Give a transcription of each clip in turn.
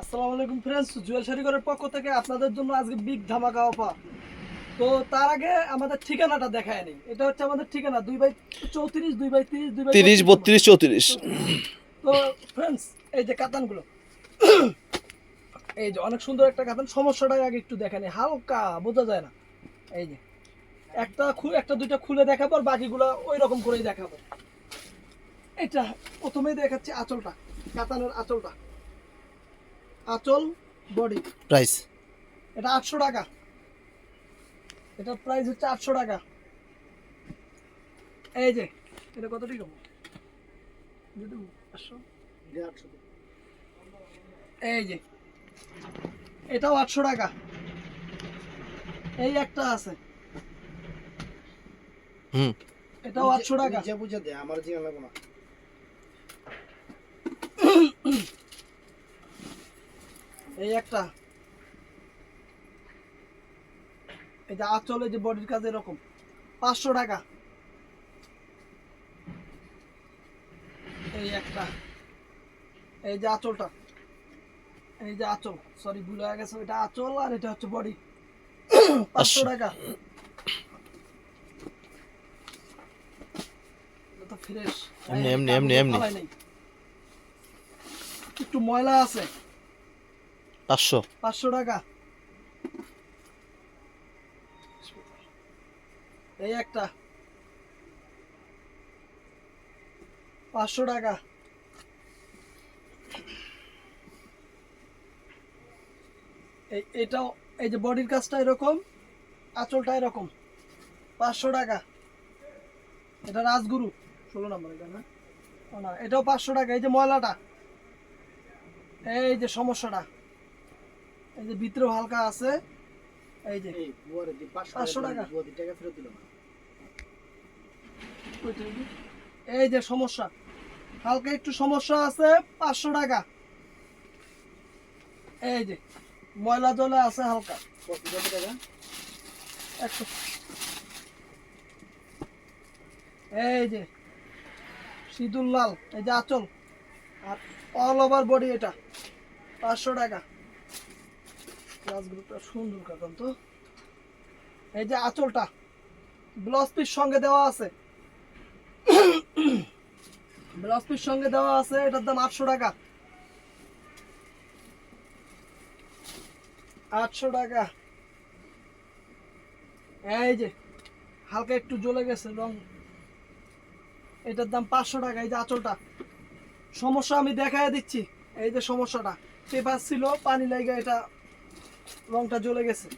আসসালামু আলাইকুম ফ্রেন্ডস, জুয়েল শাড়িঘরের পক্ষ থেকে আপনাদের জন্য আজকে বিগ ধামাকা অফার। তো তার আগে আমাদের ঠিকানাটা দেখায় নেই। এটা হচ্ছে আমাদের ঠিকানা 2/34, 2/30, 30, 2/32 নম্বর। 32, 34। তো তো ফ্রেন্ডস, এই যে কাতানগুলো, এই যে অনেক সুন্দর একটা কাতান। সমস্যাটাই আগে একটু দেখেন, হালকা বোঝা যায় না। এই যে একটা দুইটা খুলে দেখাবো, আর বাকিগুলো ওই রকম করেই দেখাবো। এটা প্রথমেই দেখাচ্ছি আঁচলটা, কাতানের আঁচলটা, আঁচল বডি। প্রাইস এটা 800 টাকা। এটার প্রাইস হচ্ছে 800 টাকা। এই যে এটা কত টাকা? যদি 800, এই যে এটাও 800 টাকা। এই একটা আছে, হুম এটাও 800 টাকা। বুঝে দে আমার জিয়া লাগবে না। এই একটা, এই যে আঁচল, এই যে বডির কাজ এরকম, 500 টাকা। এই একটা, এই যে আঁচলটা, এই যে আঁচল, সরি ভুল হয়ে গেছে, এটা আঁচল আর এটা হচ্ছে বডি, 500 টাকা। এটা তো ফ্রেশ, এমনি একটু ময়লা আছে, 500 500 টাকা। এই একটা, 500 টাকা। এটাও, এই যে বডির কাজটা এরকম, আঁচলটা এরকম, 500 টাকা। এটা রাজগুরু 16 নম্বর, এটা না? ও না, এটাও 500 টাকা। এই যে ময়লাটা, এই যে সমস্যাটা, এই যে ভিতরেও হালকা আছে, এই যে এই বুয়ারে দি 500 টাকা। বুয়া দি টাকা ফেরত দিল না। এই যে সমস্যা, হালকা একটু সমস্যা আছে, 500 টাকা। এই যে ময়লা জলে আছে হালকা, কত টাকা? 100। এই যে সিঁদুর লাল, এই যে আঁচল আর অল ওভার বডি, এটা 500 টাকা। গ্লাসগুলোটা সুন্দর কাটান তো। এই যে আঁচলটা ব্লাউজ পিস সঙ্গে দেওয়া আছে, ব্লাউজ পিস সঙ্গে দেওয়া আছে, এটার দাম 800 টাকা। 800 টাকা। এই যে হালকা একটু জ্বলে গেছে রং, এটার দাম 500 টাকা। এই যে আঁচলটা, সমস্যা আমি দেখায় দিচ্ছি। এই যে সমস্যাটা, পেপার ছিল, পানি লাগা এটা রংটা জ্বলে গেছে।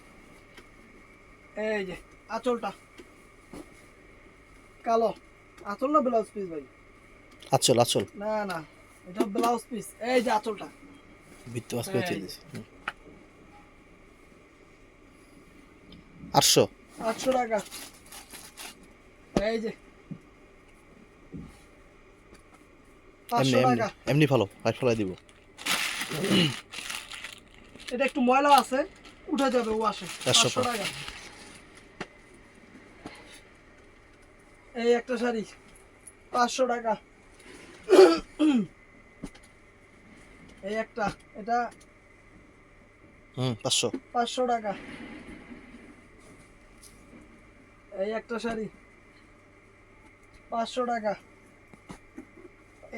এই যে আঁচলটা কালো, আঁচল না ব্লাউজ পিস ভাই? আচল না না, এটা ব্লাউজ পিস। এই যে আঁচলটা, ভিত্তি মাছ করে এই দিয়ে যে। দিছি 800 800 টাকা। এই যে 500 টাকা। এমনি ভালো আর ফেলাই দিব। এটা একটু ময়লা আছে, উঠে যাবে ওয়াশে, 500 500 টাকা। এই একটা শাড়ি 500 টাকা। এই একটা, এটা 500 500 টাকা। এই একটা শাড়ি 500 টাকা।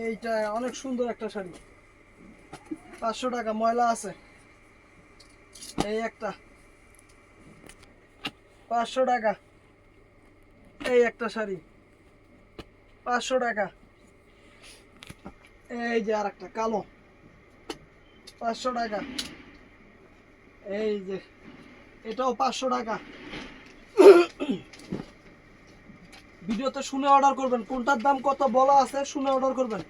এইটা অনেক সুন্দর একটা শাড়ি, 500 টাকা, ময়লা আছে। এই একটা 500 টাকা। এই একটা শাড়ি 500 টাকা। এই যে আর একটা কালো, 500 টাকা। এই যে এটাও 500 টাকা। ভিডিওতে শুনে অর্ডার করবেন, কোনটার দাম কত বলা আছে, শুনে অর্ডার করবেন।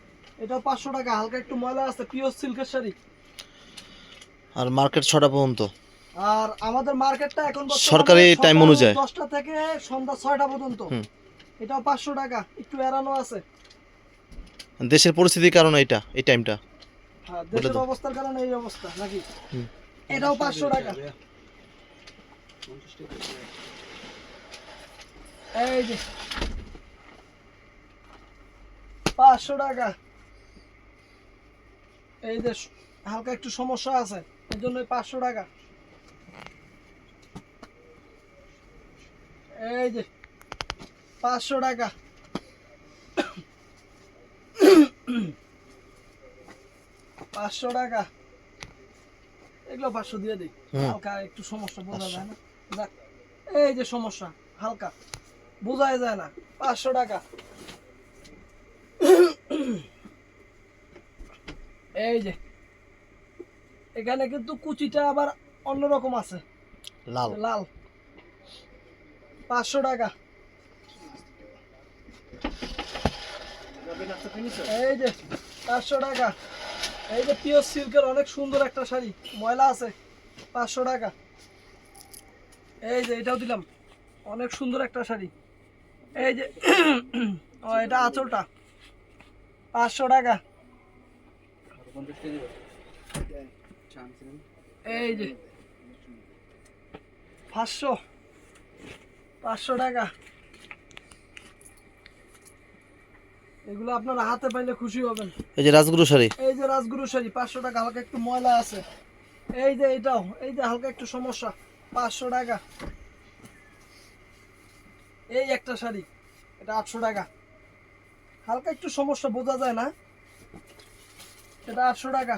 এটাও 500 টাকা, হালকা একটু ময়লা আছে, পিওর সিল্কের শাড়ি। আর মার্কেট 6টা পর্যন্ত, আর আমাদের মার্কেটটা এখন সরকারি টাইম অনুযায়ী 10টা থেকে সন্ধ্যা 6টা পর্যন্ত। এটাও 500 টাকা, একটু এড়ানো আছে। দেশের পরিস্থিতির কারণে এই টাইমটা হ্যাঁ, বলে দেশের দাও। অবস্থার কারণে এই অবস্থা নাকি। এটাও 500 টাকা। এই যে 500 টাকা। এই যে হালকা একটু সমস্যা আছে, এই জন্য 500 টাকা। এই যে 500 টাকা। 500 টাকা, এগুলো 500 দিয়ে দিই। হুম। হালকা একটু সমস্যা বোঝা যায় না, যাক। এই যে সমস্যা হালকা বোঝাই যায় না, 500 টাকা। এই যে এখানে কিন্তু কুচিটা আবার অন্যরকম আছে, লাল। লাল। 500 টাকা। রবি নাস্তা কিনেছো? এই যে 500 টাকা। এই যে পিওর সিল্কের অনেক সুন্দর একটা শাড়ি, ময়লা আছে, 500 টাকা। এই যে এটাও দিলাম, অনেক সুন্দর একটা শাড়ি। এই যে ও এটা আঁচলটা, 500 টাকা। আরো 50 টাকা দিবা? চান্স নেই। এই যে 500, 500 টাকা। এগুলো আপনারা হাতে পাইলে খুশি হবেন। এই যে রাজগুরু শাড়ি। এই যে রাজগুরু শাড়ি, 500 টাকা। হালকা একটু ময়লা আছে। এই যে এটাও, এই যে হালকা একটু সমস্যা, 500 টাকা। এই একটা শাড়ি, এটা 800 টাকা। হালকা একটু সমস্যা বোঝা যায় না, এটা 800 টাকা।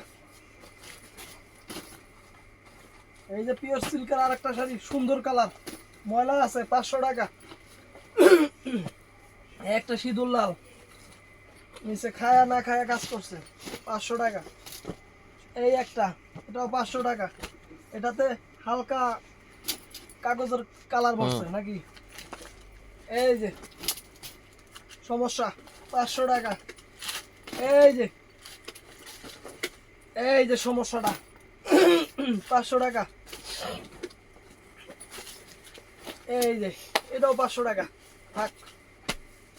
এই যে পিওর সিল্কের আর একটা শাড়ি, সুন্দর কালার, ময়লা আছে, 500 টাকা। একটা সিঁদুর লাল, নিচে খায়া না খায়া কাজ করছে, 500 টাকা। এই একটা, এটাও 500 টাকা। এটাতে হালকা কাগজের কালার বসছে নাকি। এই যে সমস্যা, 500 টাকা। এই যে, এই যে সমস্যাটা, 500 টাকা। এই যে এটাও 500 টাকা, থাক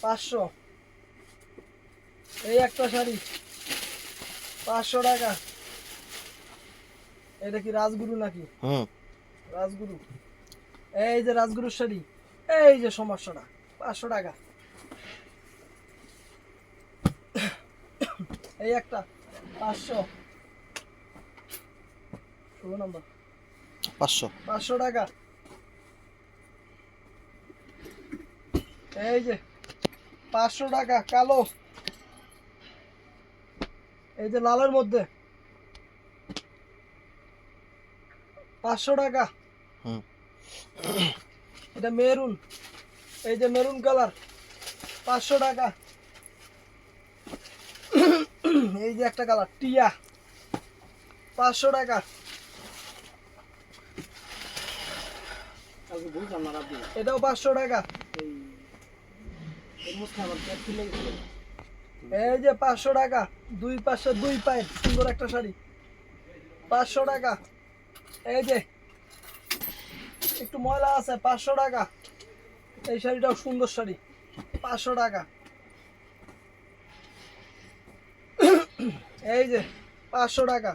500। এই একটা শাড়ি, 500 টাকা। এটা কি রাজগুরু নাকি? হুম। রাজগুরু। এই যে রাজগুরুর শাড়ি, এই যে সমস্যাটা, 500 টাকা। এই একটা 500, 16 নম্বর, 500। 500 টাকা। এই যে 500 টাকা কালো, এই যে লালের মধ্যে, 500 টাকা। হুম। এটা মেরুন, এই যে মেরুন কালার, 500 টাকা। এই যে একটা কালার টিয়া, 500 টাকা। কালকে বুঝলাম না রাত দিবা। এটাও 500 টাকা। এই এর মধ্যে আমার পেট ফুলে গেছে। এই যে 500 টাকা, দুই পাশে দুই পায়ের সুন্দর একটা শাড়ি, 500 টাকা। এই যে একটু ময়লা আছে, 500 টাকা। এই শাড়িটাও সুন্দর শাড়ি, 500 টাকা। এই যে 500 টাকা।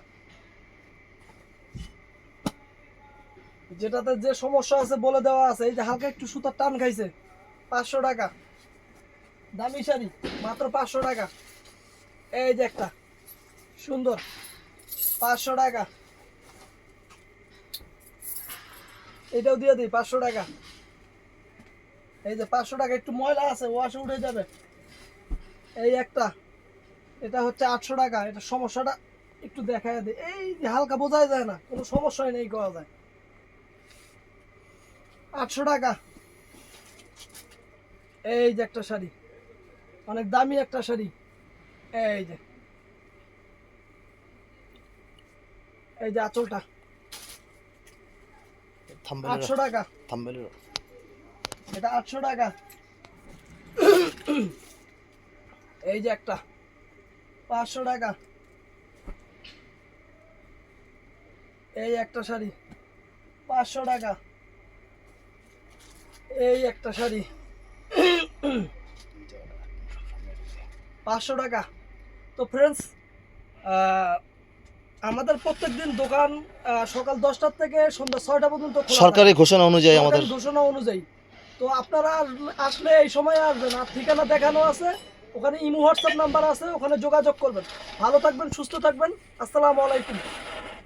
যেটাতে যে সমস্যা আছে বলে দেওয়া আছে। এই যে হালকা একটু সুতার টান খাইছে, 500 টাকা। দামি শাড়ি, মাত্র 500 টাকা। এই যে একটা সুন্দর, 500 টাকা। এটাও দিয়ে দিই, 500 টাকা। এই যে 500 টাকা, একটু ময়লা আছে, ওয়াশে উঠে যাবে। এই একটা, এটা হচ্ছে 800 টাকা। এটা সমস্যাটা একটু দেখায় দিই। এই যে হালকা বোঝাই যায় না, কোনো সমস্যাই নেই, করা যায়, 800 টাকা। এই যে একটা শাড়ি, অনেক দামি একটা শাড়ি। এই যে, এই যে আঁচলটা, থাম্বেলের 800 টাকা। থাম্বেলের এটা 800 টাকা। এই যে একটা, 500 টাকা। এই একটা শাড়ি, 500 টাকা। এই একটা শাড়ি, 500 টাকা। তো ফ্রেন্ডস, আমাদের প্রত্যেকদিন দোকান সকাল 10টা থেকে সন্ধ্যা 6টা পর্যন্ত খোলা থাকে। সরকারি ঘোষণা অনুযায়ী আমাদের সরকারি ঘোষণা অনুযায়ী। তো আপনারা আসলে এই সময় আসবেন, আর ঠিকানা দেখানো আছে, ওখানে ইমো হোয়াটসঅ্যাপ নাম্বার আছে, ওখানে যোগাযোগ করবেন। ভালো থাকবেন, সুস্থ থাকবেন। আসসালামু আলাইকুম।